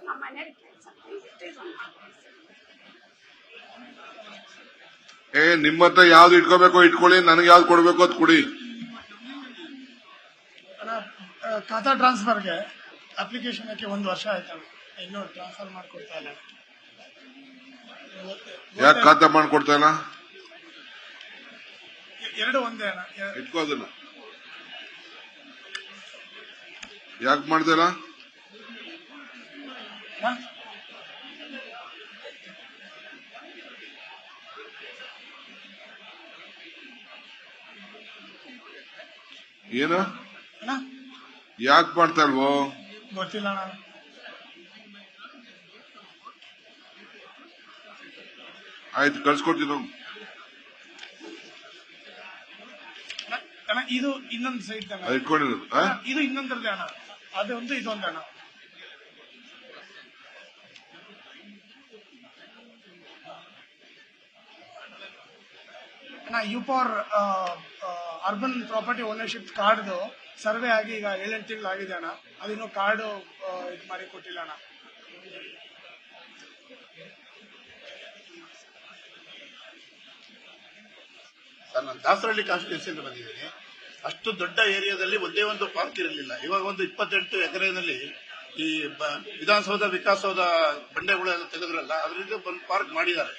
ನಮ್ಮ ಮನೆಯಲ್ಲಿ ಕೆಲಸ ನಿಮ್ಮ ಹತ್ರ ಯಾವ್ದು ಇಟ್ಕೋಬೇಕು ಇಟ್ಕೊಳ್ಳಿ, ನನಗೆ ಯಾವ್ದು ಕೊಡ್ಬೇಕು ಅದು ಕೊಡಿ. ಖಾತಾ ಟ್ರಾನ್ಸ್ಫರ್ಗೆ ಅಪ್ಲಿಕೇಶನ್ ಹಾಕಿ 1 ವರ್ಷ ಆಯ್ತಣ್ಣ, ಇನ್ನೂ ಟ್ರಾನ್ಸ್ಫರ್ ಮಾಡ್ಕೊಡ್ತಾ ಇಲ್ಲ. ಯಾಕೆ ಖಾತಾ ಮಾಡ್ಕೊಡ್ತಾ ಇಲ್ಲ? ಎರಡು ಒಂದೇ ಅಣ್ಣ. ಇಟ್ಕೋದಿಲ್ಲ. ಯಾಕೆ ಮಾಡ್ದಿಲ್ಲ? ಏನು ಯಾಕೆ ಮಾಡ್ತಾ ಇಲ್ವೋ ಗೊತ್ತಿಲ್ಲ ಅಣ್ಣ. ಆಯ್ತು, ಕಳ್ಸ್ಕೊಡ್ತೀನಿ. ಅಣ್ಣ ಇದು ಇನ್ನೊಂದು ಸೈಟ್ ಅಣ್ಣ, ಇಟ್ಕೊಂಡಿರೋದು ಇದು ಇನ್ನೊಂದ್ರದ್ದು ಅಣ್ಣ, ಅದೊಂದು ಇದೊಂದು ಅಣ್ಣ. ಅಣ್ಣ UPOR ಅರ್ಬನ್ ಪ್ರಾಪರ್ಟಿ ಓನರ್ಶಿಪ್ ಕಾರ್ಡ್ದು ಸರ್ವೆ ಆಗಿ ಈಗ 7-8 ತಿಂಗಳು ಆಗಿದೆ ಅಣ್ಣ. ಅದಿನ್ನೂ ಕಾರ್ಡು ಇದು ಮಾಡಿ ಕೊಟ್ಟಿಲ್ಲ ಅಣ್ಣ. ನಾನು ದಾಸರಹಳ್ಳಿ ಕಾನ್ಸ್ಟಿಟ್ಯೂನ್ಸಿಯಿಂದ ಬಂದಿದ್ದೀನಿ. ಅಷ್ಟು ದೊಡ್ಡ ಏರಿಯಾದಲ್ಲಿ ಒಂದೇ ಒಂದು ಪಾರ್ಕ್ ಇರಲಿಲ್ಲ. ಇವಾಗ ಒಂದು 28 ಎಕರೆನಲ್ಲಿ ಈ ವಿಧಾನಸೌಧ ವಿಕಾಸೌಧ ಬಂಡೆಗಳೆಲ್ಲ ತೆಗೆದ್ರಲ್ಲ, ಅದರಿಂದ ಒಂದು ಪಾರ್ಕ್ ಮಾಡಿದ್ದಾರೆ.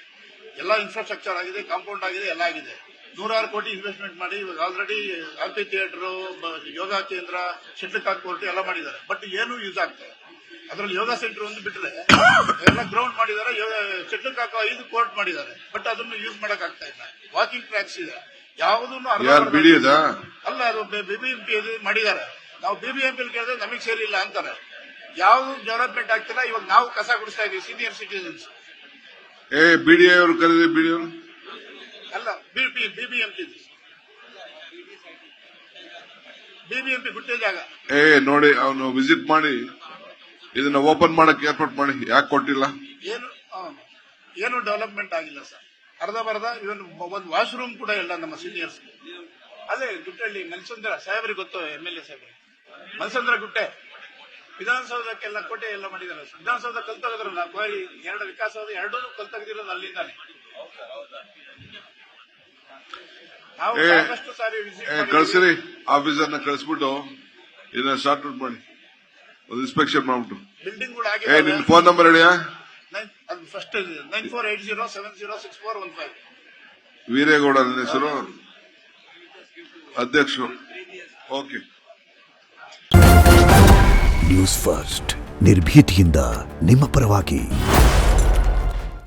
ಎಲ್ಲ ಇನ್ಫ್ರಾಸ್ಟ್ರಕ್ಚರ್ ಆಗಿದೆ, ಕಾಂಪೌಂಡ್ ಆಗಿದೆ, ಎಲ್ಲ ಆಗಿದೆ. 106 ಕೋಟಿ ಇನ್ವೆಸ್ಟ್ಮೆಂಟ್ ಮಾಡಿ ಇವಾಗ ಆಲ್ರೆಡಿ ಆರ್ಪಿ ಥಿಯೇಟರ್, ಯೋಗ ಕೇಂದ್ರ, ಶಟಲ್ ಕಾಕ್ ಕೋರ್ಟ್ ಎಲ್ಲ ಮಾಡಿದ್ದಾರೆ. ಬಟ್ ಏನು ಯೂಸ್ ಆಗ್ತದೆ? ಅದರಲ್ಲಿ ಯೋಗ ಸೆಂಟರ್ ಒಂದು ಬಿಟ್ರೆ ಎಲ್ಲ ಗ್ರೌಂಡ್ ಮಾಡಿದ್ದಾರೆ. ಶಟಲ್ ಕಾಕ್ 5 ಕೋರ್ಟ್ ಮಾಡಿದ್ದಾರೆ. ಬಟ್ ಅದನ್ನು ಯೂಸ್ ಮಾಡಕ್ ಆಗ್ತಾ ಇಲ್ಲ. ವಾಕಿಂಗ್ ಟ್ರ್ಯಾಕ್ಸ್ ಇದೆ, ಯಾವುದನ್ನು ಅಲ್ಲ. ಅದು BBMP ಮಾಡಿದ್ದಾರೆ. ನಾವು BBMP ಕೇಳಿದ್ರೆ ನಮಗೆ ಸೇರಿಲ್ಲ ಅಂತಾರೆ. ಯಾವ್ದು ಡೆವಲಪ್ಮೆಂಟ್ ಆಗ್ತಿಲ್ಲ. ಇವಾಗ ನಾವು ಕಸ ಗುಡಿಸ್ತಾ ಇದೀವಿ, ಸೀನಿಯರ್ ಸಿಟಿಸನ್ಸ್. BDA ಅವರು ಕರೀರಿ. BDA ಅಲ್ಲ, BBMP ಗುಟ್ಟೆ ಜಾಗ. ನೋಡಿ, ಅವನು ವಿಸಿಟ್ ಮಾಡಿ ಇದನ್ನ ಓಪನ್ ಮಾಡಕ್ ಏರ್ಪಾಟ್ ಮಾಡಿ. ಯಾಕೆ ಕೊಟ್ಟಿಲ್ಲ? ಏನು ಡೆವಲಪ್ಮೆಂಟ್ ಆಗಿಲ್ಲ ಸರ್. ಅರ್ಧ ಬರ್ಧ ಇವನು ಒಂದು ವಾಶ್ರೂಮ್ ಕೂಡ ಇಲ್ಲ ನಮ್ಮ ಸೀನಿಯರ್ಸ್. ಅದೇ ಗುಟ್ಟಳ್ಳಿ ಮಲ್ಸಂದ್ರ ಸಾಹೇಬ್ರಿಗೆ ಗೊತ್ತು, MLA ಸಾಹೇಬ್ರಿಗೆ. ಮಲ್ಸಂದ್ರ ಗುಟ್ಟೆ ವಿಧಾನಸೌಧಕ್ಕೆಲ್ಲ ಕೋಟೆ ಎಲ್ಲ ಮಾಡಿದ್ದಾರೆ. ವಿಧಾನಸೌಧ ಕಲ್ತೋಗಿದ್ರಲ್ಲ, ಕೊಹ್ಲಿ 2 ವಿಕಾಸೌಧ 2 ಕಲ್ತೋಗಿರೋದು ಅಲ್ಲಿಂದಾನೆ. ನಾವು ಸಾಕಷ್ಟು ಸಾರಿ ಕಳ್ಸಿರಿ, ಆಫೀಸರ್ನ ಕಳಿಸ್ಬಿಟ್ಟು ಇದನ್ನ ಸಾರ್ಟ್ ಔಟ್ ಮಾಡಿ, ಒಂದು ಇನ್ಸ್ಪೆಕ್ಷನ್ ಮಾಡ್ಬಿಟ್ಟು. ಬಿಲ್ಡಿಂಗ್ ಕೂಡ ಆಗಿದೆ. ನಿನ್ ಫೋನ್ ನಂಬರ್ ಹೇಳಿಯಾ? ಅದು ಫಸ್ಟ್ 9480706415. ವೀರೇಗೌಡ ನನ್ನ ಹೆಸರು, ಅಧ್ಯಕ್ಷರು. ಓಕೆ. ನ್ಯೂಸ್ ಫಸ್ಟ್, ನಿರ್ಭೀತಿಯಿಂದ ನಿಮ್ಮ ಪರವಾಗಿ.